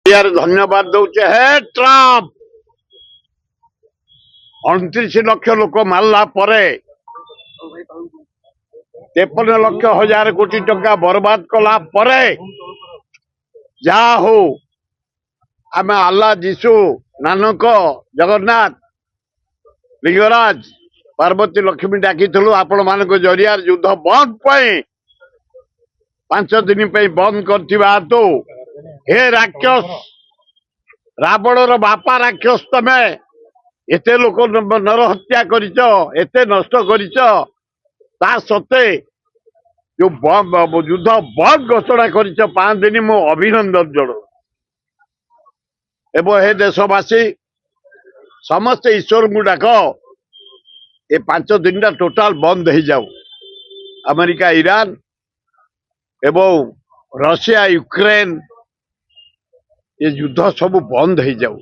यार धन्यवाद दौचे हे ट्रम्प 29 लक्ष लोक मारला परे 53 लक्ष हजार कोटी टंका बर्बाद कला परे जा हो आम आल्ला जीशु नानक जगन्नाथ लिंगराज पार्वती लक्ष्मी डाकी आपण मान जरिया युद्ध बंद पे 5 दिन बंद कर हे राक्षस रावण बापा राक्षस तमे एते लोक नर हत्या करिच एते नष्ट करिच ता सत्ते जो युद्ध बंद घोषणा करिच 5 दिन मो अभिनंदन जणाऊ एवं हे देशवासी समस्त ईश्वर को डाक ये 5 दिन टोटाल बंद हो जाऊ अमेरिका ईरान एवं रशिया यूक्रेन ये युद्ध सब बंद हो जाऊ।